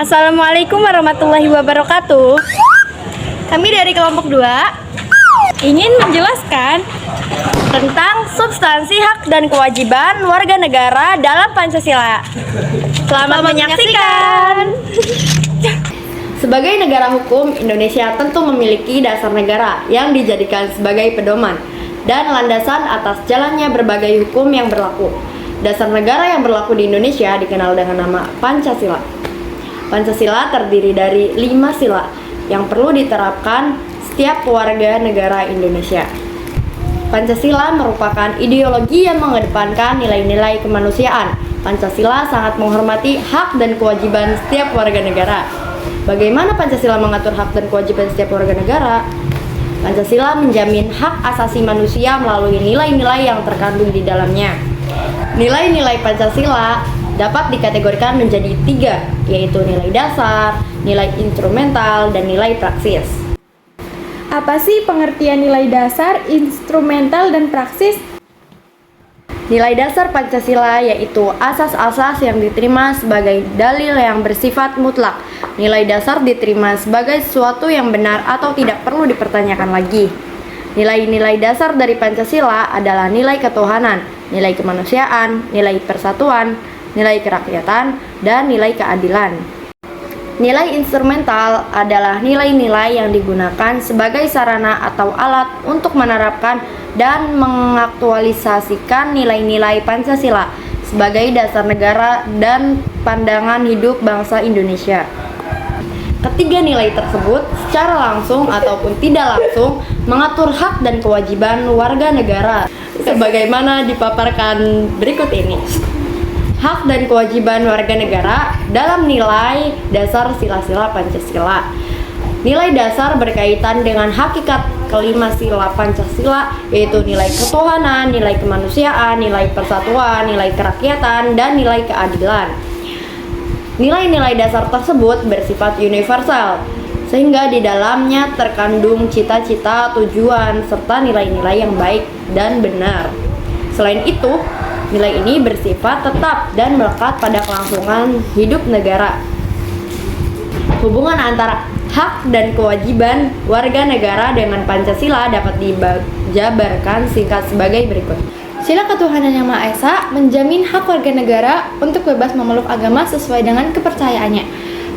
Assalamualaikum warahmatullahi wabarakatuh. Kami dari kelompok 2 ingin menjelaskan tentang substansi hak dan kewajiban warga negara dalam Pancasila. Selamat menyaksikan. Sebagai negara hukum, Indonesia tentu memiliki dasar negara yang dijadikan sebagai pedoman dan landasan atas jalannya berbagai hukum yang berlaku. Dasar negara yang berlaku di Indonesia dikenal dengan nama Pancasila. Pancasila terdiri dari 5 sila yang perlu diterapkan setiap warga negara Indonesia. Pancasila merupakan ideologi yang mengedepankan nilai-nilai kemanusiaan. Pancasila sangat menghormati hak dan kewajiban setiap warga negara. Bagaimana Pancasila mengatur hak dan kewajiban setiap warga negara? Pancasila menjamin hak asasi manusia melalui nilai-nilai yang terkandung di dalamnya. Nilai-nilai Pancasila dapat dikategorikan menjadi 3, yaitu nilai dasar, nilai instrumental, dan nilai praksis. Apa sih pengertian nilai dasar, instrumental, dan praksis? Nilai dasar Pancasila yaitu asas-asas yang diterima sebagai dalil yang bersifat mutlak. Nilai dasar diterima sebagai sesuatu yang benar atau tidak perlu dipertanyakan lagi. Nilai-nilai dasar dari Pancasila adalah nilai ketuhanan, nilai kemanusiaan, nilai persatuan, nilai kerakyatan, dan nilai keadilan. Nilai instrumental adalah nilai-nilai yang digunakan sebagai sarana atau alat untuk menerapkan dan mengaktualisasikan nilai-nilai Pancasila sebagai dasar negara dan pandangan hidup bangsa Indonesia. Ketiga nilai tersebut secara langsung ataupun tidak langsung mengatur hak dan kewajiban warga negara sebagaimana dipaparkan berikut ini. Hak dan kewajiban warga negara dalam nilai dasar sila-sila Pancasila. Nilai dasar berkaitan dengan hakikat kelima sila Pancasila, yaitu nilai ketuhanan, nilai kemanusiaan, nilai persatuan, nilai kerakyatan, dan nilai keadilan. Nilai-nilai dasar tersebut bersifat universal, sehingga di dalamnya terkandung cita-cita, tujuan, serta nilai-nilai yang baik dan benar. Selain itu, nilai ini bersifat tetap dan melekat pada kelangsungan hidup negara. Hubungan antara hak dan kewajiban warga negara dengan Pancasila dapat dijabarkan singkat sebagai berikut. Sila ketuhanan yang Maha Esa menjamin hak warga negara untuk bebas memeluk agama sesuai dengan kepercayaannya,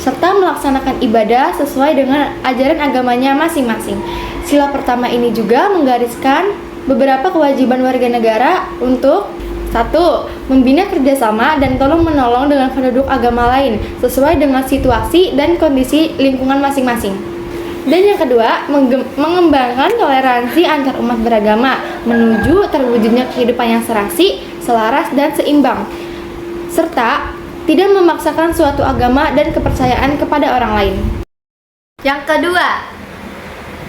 serta melaksanakan ibadah sesuai dengan ajaran agamanya masing-masing. Sila pertama ini juga menggariskan beberapa kewajiban warga negara untuk 1. Membina kerjasama dan tolong-menolong dengan penduduk agama lain sesuai dengan situasi dan kondisi lingkungan masing-masing. Dan yang kedua, mengembangkan toleransi antar umat beragama menuju terwujudnya kehidupan yang serasi, selaras, dan seimbang, serta tidak memaksakan suatu agama dan kepercayaan kepada orang lain. Yang kedua,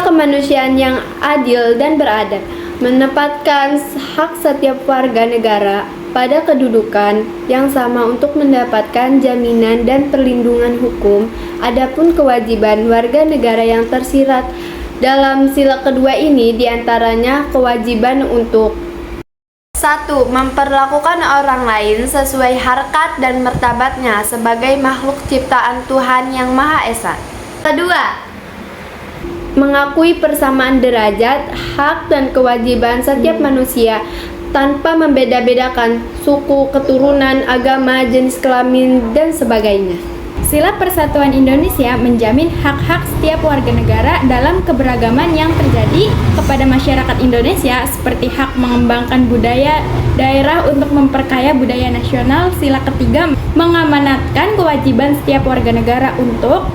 Kemanusiaan yang adil dan beradab, menempatkan hak setiap warga negara pada kedudukan yang sama untuk mendapatkan jaminan dan perlindungan hukum. Adapun kewajiban warga negara yang tersirat dalam sila kedua ini diantaranya kewajiban untuk 1. Memperlakukan orang lain sesuai harkat dan martabatnya sebagai makhluk ciptaan Tuhan Yang Maha Esa. Kedua, mengakui persamaan derajat, hak, dan kewajiban setiap manusia tanpa membeda-bedakan suku, keturunan, agama, jenis kelamin, dan sebagainya. Sila Persatuan Indonesia menjamin hak-hak setiap warga negara dalam keberagaman yang terjadi kepada masyarakat Indonesia, seperti hak mengembangkan budaya daerah untuk memperkaya budaya nasional. Sila ketiga mengamanatkan kewajiban setiap warga negara untuk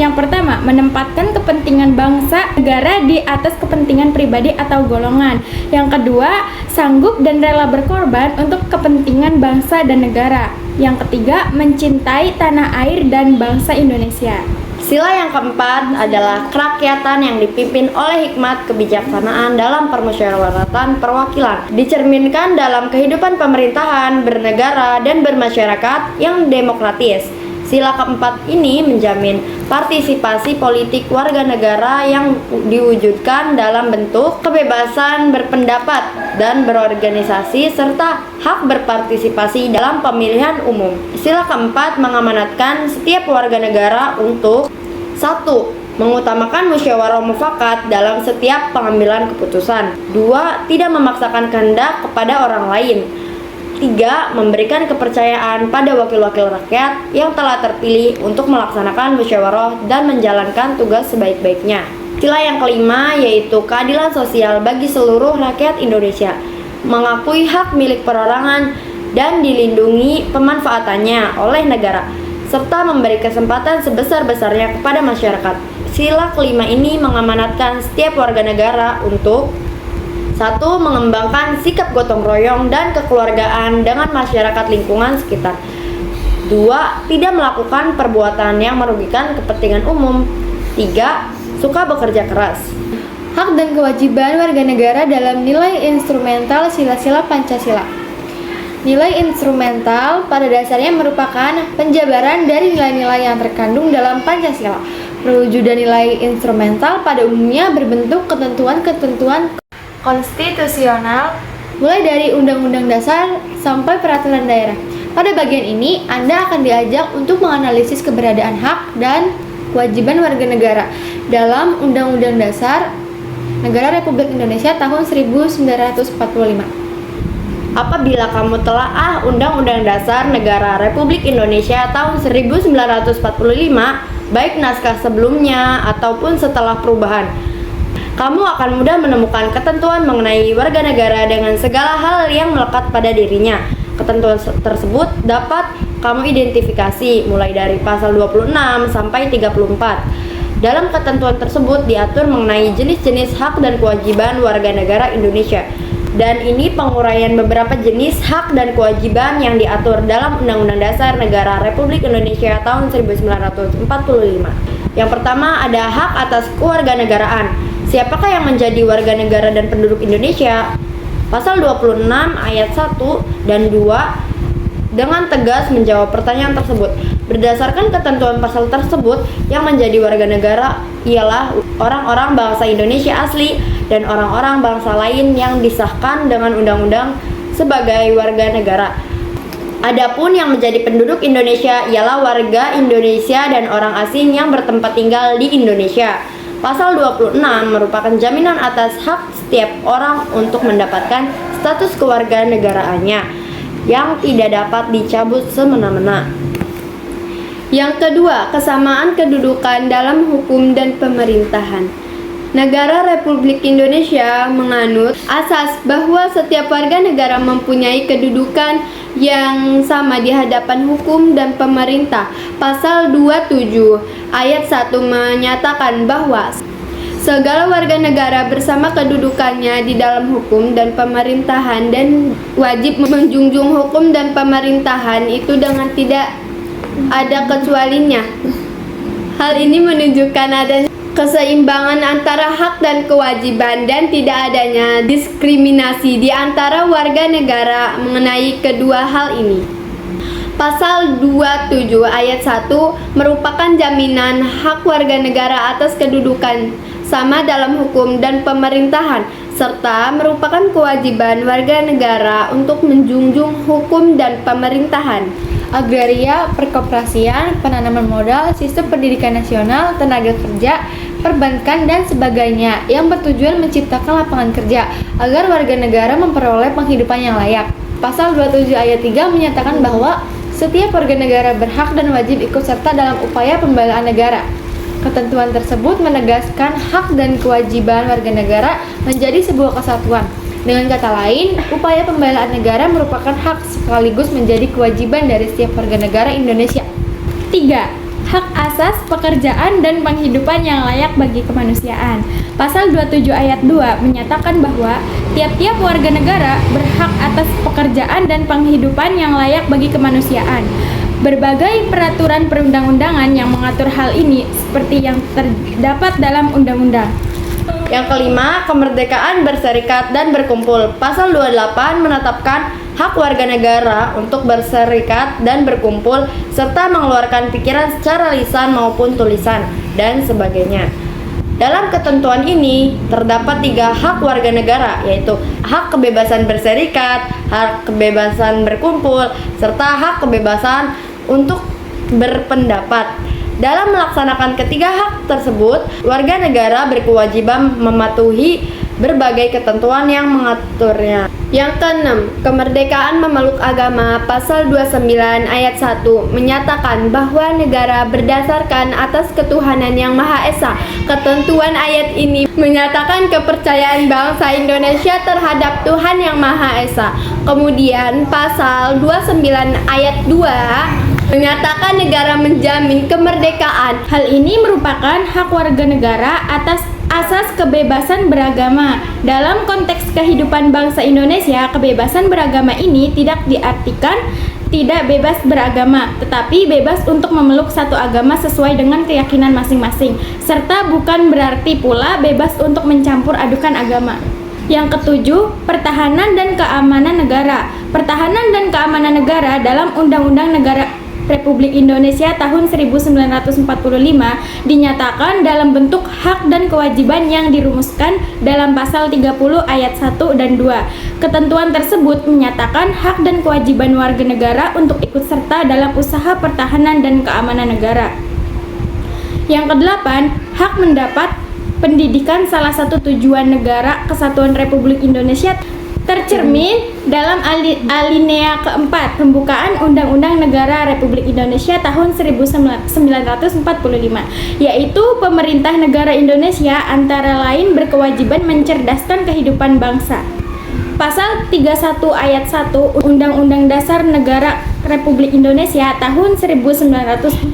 yang pertama, menempatkan kepentingan bangsa negara di atas kepentingan pribadi atau golongan. Yang kedua, sanggup dan rela berkorban untuk kepentingan bangsa dan negara. Yang ketiga, mencintai tanah air dan bangsa Indonesia. sila yang keempat adalah kerakyatan yang dipimpin oleh hikmat kebijaksanaan dalam permusyawaratan perwakilan, dicerminkan dalam kehidupan pemerintahan, bernegara, dan bermasyarakat yang demokratis. Sila keempat ini menjamin partisipasi politik warga negara yang diwujudkan dalam bentuk kebebasan berpendapat dan berorganisasi serta hak berpartisipasi dalam pemilihan umum. Sila keempat mengamanatkan setiap warga negara untuk 1. Mengutamakan musyawarah mufakat dalam setiap pengambilan keputusan. 2. Tidak memaksakan kehendak kepada orang lain. 3. Memberikan kepercayaan pada wakil-wakil rakyat yang telah terpilih untuk melaksanakan musyawarah dan menjalankan tugas sebaik-baiknya. Sila yang kelima yaitu keadilan sosial bagi seluruh rakyat Indonesia, mengakui hak milik perorangan dan dilindungi pemanfaatannya oleh negara, serta memberi kesempatan sebesar-besarnya kepada masyarakat. Sila kelima ini mengamanatkan setiap warga negara untuk 1. Mengembangkan sikap gotong royong dan kekeluargaan dengan masyarakat lingkungan sekitar. 2. Tidak melakukan perbuatan yang merugikan kepentingan umum. 3. Suka bekerja keras. Hak dan kewajiban warga negara dalam nilai instrumental sila-sila Pancasila. Nilai instrumental pada dasarnya merupakan penjabaran dari nilai-nilai yang terkandung dalam Pancasila. Perwujudan nilai instrumental pada umumnya berbentuk ketentuan-ketentuan konstitusional, mulai dari Undang-Undang Dasar sampai peraturan daerah. Pada bagian ini, Anda akan diajak untuk menganalisis keberadaan hak dan kewajiban warga negara dalam Undang-Undang Dasar Negara Republik Indonesia tahun 1945. Apabila kamu telaah Undang-Undang Dasar Negara Republik Indonesia tahun 1945, baik naskah sebelumnya ataupun setelah perubahan, kamu akan mudah menemukan ketentuan mengenai warga negara dengan segala hal yang melekat pada dirinya. Ketentuan tersebut dapat kamu identifikasi mulai dari pasal 26 sampai 34. Dalam ketentuan tersebut diatur mengenai jenis-jenis hak dan kewajiban warga negara Indonesia. Dan ini penguraian beberapa jenis hak dan kewajiban yang diatur dalam Undang-Undang Dasar Negara Republik Indonesia tahun 1945. Yang pertama ada hak atas kewarganegaraan. Siapakah yang menjadi warga negara dan penduduk Indonesia? Pasal 26 ayat 1 dan 2 dengan tegas menjawab pertanyaan tersebut. Berdasarkan ketentuan pasal tersebut, yang menjadi warga negara ialah orang-orang bangsa Indonesia asli dan orang-orang bangsa lain yang disahkan dengan undang-undang sebagai warga negara. Adapun yang menjadi penduduk Indonesia ialah warga Indonesia dan orang asing yang bertempat tinggal di Indonesia. Pasal 26 merupakan jaminan atas hak setiap orang untuk mendapatkan status kewarganegaraannya yang tidak dapat dicabut semena-mena. Yang kedua, kesamaan kedudukan dalam hukum dan pemerintahan. Negara Republik Indonesia menganut asas bahwa setiap warga negara mempunyai kedudukan yang sama di hadapan hukum dan pemerintah. Pasal 27 ayat 1 menyatakan bahwa segala warga negara bersama kedudukannya di dalam hukum dan pemerintahan dan wajib menjunjung hukum dan pemerintahan itu dengan tidak ada kecualinya. Hal ini menunjukkan adanya keseimbangan antara hak dan kewajiban dan tidak adanya diskriminasi di antara warga negara mengenai kedua hal ini. Pasal 27 ayat 1 merupakan jaminan hak warga negara atas kedudukan sama dalam hukum dan pemerintahan, serta merupakan kewajiban warga negara untuk menjunjung hukum dan pemerintahan. Agraria, perkoperasian, penanaman modal, sistem pendidikan nasional, tenaga kerja, perbankan, dan sebagainya yang bertujuan menciptakan lapangan kerja agar warga negara memperoleh penghidupan yang layak. Pasal 27 ayat 3 menyatakan bahwa setiap warga negara berhak dan wajib ikut serta dalam upaya pembelaan negara. Ketentuan tersebut menegaskan hak dan kewajiban warga negara menjadi sebuah kesatuan. Dengan kata lain, upaya pembelaan negara merupakan hak sekaligus menjadi kewajiban dari setiap warga negara Indonesia. 3. Hak asas pekerjaan dan penghidupan yang layak bagi kemanusiaan. Pasal 27 ayat 2 menyatakan bahwa tiap-tiap warga negara berhak atas pekerjaan dan penghidupan yang layak bagi kemanusiaan. Berbagai peraturan perundang-undangan yang mengatur hal ini seperti yang terdapat dalam undang-undang. Yang kelima, kemerdekaan berserikat dan berkumpul. Pasal 28 menetapkan hak warga negara untuk berserikat dan berkumpul, serta mengeluarkan pikiran secara lisan maupun tulisan, dan sebagainya. Dalam ketentuan ini, terdapat 3 hak warga negara, yaitu hak kebebasan berserikat, hak kebebasan berkumpul, serta hak kebebasan untuk berpendapat. Dalam melaksanakan ketiga hak tersebut, warga negara berkewajiban mematuhi berbagai ketentuan yang mengaturnya. Yang keenam, kemerdekaan memeluk agama. Pasal 29 ayat 1 menyatakan bahwa negara berdasarkan atas ketuhanan yang Maha Esa. Ketentuan ayat ini menyatakan kepercayaan bangsa Indonesia terhadap Tuhan yang Maha Esa. Kemudian pasal 29 ayat 2 menyatakan negara menjamin kemerdekaan. Hal ini merupakan hak warga negara atas asas kebebasan beragama. Dalam konteks kehidupan bangsa Indonesia, kebebasan beragama ini tidak diartikan tidak bebas beragama, tetapi bebas untuk memeluk satu agama sesuai dengan keyakinan masing-masing, serta bukan berarti pula bebas untuk mencampur adukan agama. Yang ketujuh, pertahanan dan keamanan negara. Pertahanan dan keamanan negara dalam Undang-Undang Negara Republik Indonesia tahun 1945 dinyatakan dalam bentuk hak dan kewajiban yang dirumuskan dalam pasal 30 ayat 1 dan 2. Ketentuan tersebut menyatakan hak dan kewajiban warga negara untuk ikut serta dalam usaha pertahanan dan keamanan negara. Yang kedelapan, hak mendapat pendidikan salah satu tujuan negara kesatuan Republik Indonesia tercermin dalam alinea keempat pembukaan Undang-Undang Negara Republik Indonesia tahun 1945, yaitu pemerintah negara Indonesia antara lain berkewajiban mencerdaskan kehidupan bangsa. Pasal 31 ayat 1 Undang-Undang Dasar Negara Republik Indonesia tahun 1945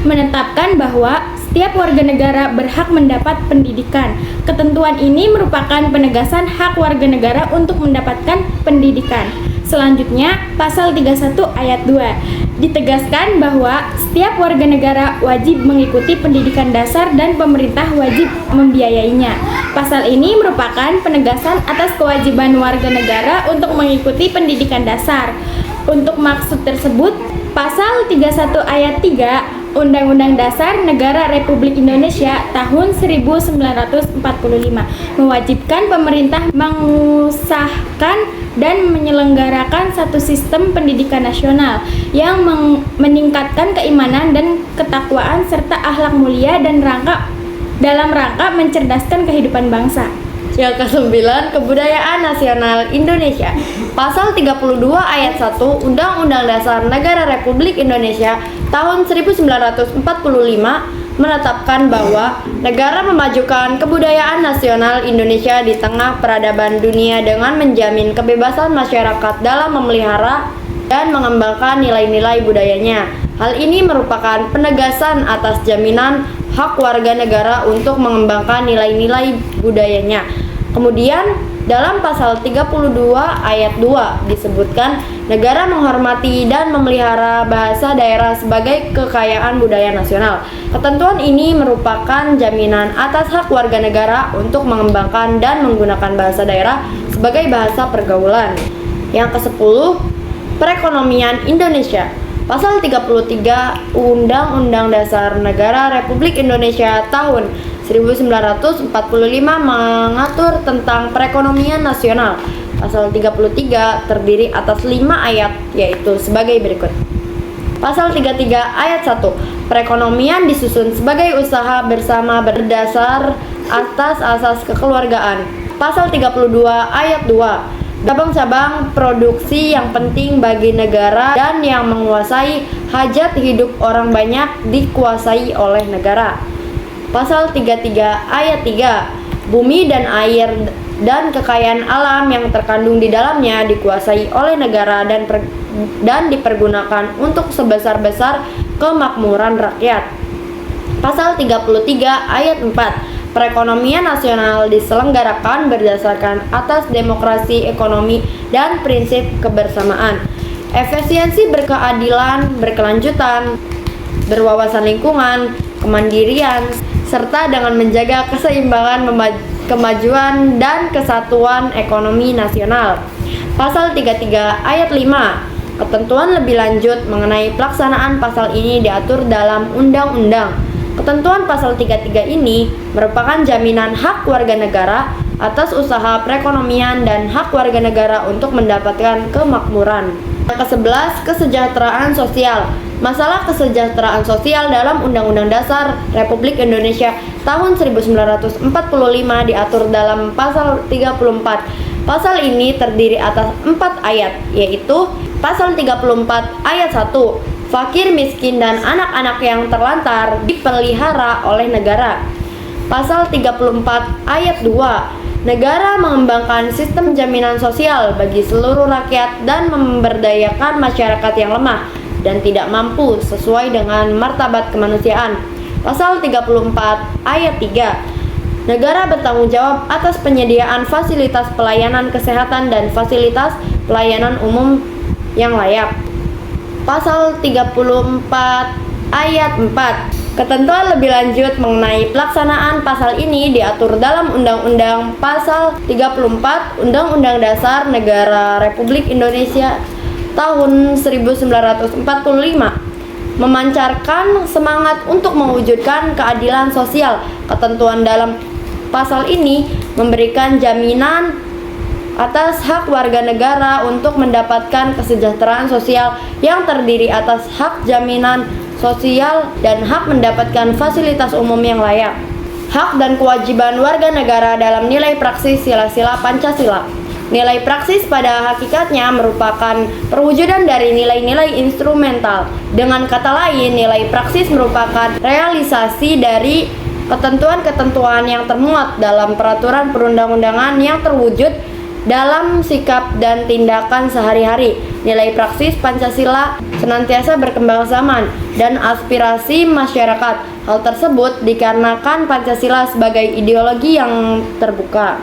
menetapkan bahwa setiap warga negara berhak mendapat pendidikan. Ketentuan ini merupakan penegasan hak warga negara untuk mendapatkan pendidikan. Selanjutnya, pasal 31 ayat 2 ditegaskan bahwa setiap warga negara wajib mengikuti pendidikan dasar dan pemerintah wajib membiayainya. Pasal ini merupakan penegasan atas kewajiban warga negara untuk mengikuti pendidikan dasar. Untuk maksud tersebut, pasal 31 ayat 3 Undang-Undang Dasar Negara Republik Indonesia tahun 1945 mewajibkan pemerintah mengusahakan dan menyelenggarakan satu sistem pendidikan nasional yang meningkatkan keimanan dan ketakwaan serta akhlak mulia dan dalam rangka mencerdaskan kehidupan bangsa. Yang ke-9, kebudayaan nasional Indonesia. Pasal 32 ayat 1 Undang-Undang Dasar Negara Republik Indonesia tahun 1945 menetapkan bahwa negara memajukan kebudayaan nasional Indonesia di tengah peradaban dunia dengan menjamin kebebasan masyarakat dalam memelihara dan mengembangkan nilai-nilai budayanya. Hal ini merupakan penegasan atas jaminan hak warga negara untuk mengembangkan nilai-nilai budayanya. Kemudian dalam pasal 32 ayat 2 disebutkan negara menghormati dan memelihara bahasa daerah sebagai kekayaan budaya nasional. Ketentuan ini merupakan jaminan atas hak warga negara untuk mengembangkan dan menggunakan bahasa daerah sebagai bahasa pergaulan. Yang ke-10, perekonomian Indonesia. Pasal 33 Undang-Undang Dasar Negara Republik Indonesia tahun 1945 mengatur tentang perekonomian nasional. Pasal 33 terdiri atas 5 ayat, yaitu sebagai berikut. Pasal 33 ayat 1, perekonomian disusun sebagai usaha bersama berdasar atas asas kekeluargaan. Pasal 32 ayat 2, cabang-cabang produksi yang penting bagi negara dan yang menguasai hajat hidup orang banyak dikuasai oleh negara. Pasal 33 ayat 3, bumi dan air dan kekayaan alam yang terkandung di dalamnya dikuasai oleh negara dan dipergunakan untuk sebesar-besar kemakmuran rakyat. Pasal 33 ayat 4, perekonomian nasional diselenggarakan berdasarkan atas demokrasi ekonomi dan prinsip kebersamaan, efisiensi berkeadilan, berkelanjutan, berwawasan lingkungan, kemandirian, serta dengan menjaga keseimbangan, kemajuan, dan kesatuan ekonomi nasional. Pasal 33 ayat 5. Ketentuan lebih lanjut mengenai pelaksanaan pasal ini diatur dalam undang-undang. Ketentuan pasal 33 ini merupakan jaminan hak warga negara atas usaha perekonomian dan hak warga negara untuk mendapatkan kemakmuran. Yang ke-11, kesejahteraan sosial. Masalah kesejahteraan sosial dalam Undang-Undang Dasar Republik Indonesia tahun 1945 diatur dalam pasal 34. Pasal ini terdiri atas 4 ayat, yaitu pasal 34 ayat 1. Fakir, miskin, dan anak-anak yang terlantar dipelihara oleh negara. Pasal 34 ayat 2. Negara mengembangkan sistem jaminan sosial bagi seluruh rakyat dan memberdayakan masyarakat yang lemah dan tidak mampu sesuai dengan martabat kemanusiaan. Pasal 34 ayat 3. Negara bertanggung jawab atas penyediaan fasilitas pelayanan kesehatan dan fasilitas pelayanan umum yang layak. Pasal 34 ayat 4. Ketentuan lebih lanjut mengenai pelaksanaan pasal ini diatur dalam Undang-Undang Pasal 34 Undang-Undang Dasar Negara Republik Indonesia tahun 1945, memancarkan semangat untuk mewujudkan keadilan sosial. Ketentuan dalam pasal ini memberikan jaminan atas hak warga negara untuk mendapatkan kesejahteraan sosial yang terdiri atas hak jaminan sosial dan hak mendapatkan fasilitas umum yang layak. Hak dan kewajiban warga negara dalam nilai praksis sila-sila Pancasila. Nilai praksis pada hakikatnya merupakan perwujudan dari nilai-nilai instrumental. Dengan kata lain, nilai praksis merupakan realisasi dari ketentuan-ketentuan yang termuat dalam peraturan perundang-undangan yang terwujud dalam sikap dan tindakan sehari-hari. Nilai praksis Pancasila senantiasa berkembang zaman dan aspirasi masyarakat. Hal tersebut dikarenakan Pancasila sebagai ideologi yang terbuka.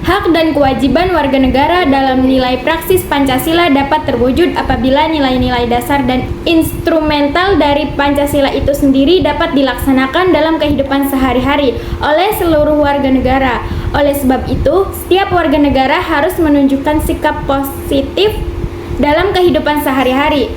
Hak dan kewajiban warga negara dalam nilai praksis Pancasila dapat terwujud apabila nilai-nilai dasar dan instrumental dari Pancasila itu sendiri dapat dilaksanakan dalam kehidupan sehari-hari oleh seluruh warga negara. Oleh sebab itu, setiap warga negara harus menunjukkan sikap positif dalam kehidupan sehari-hari.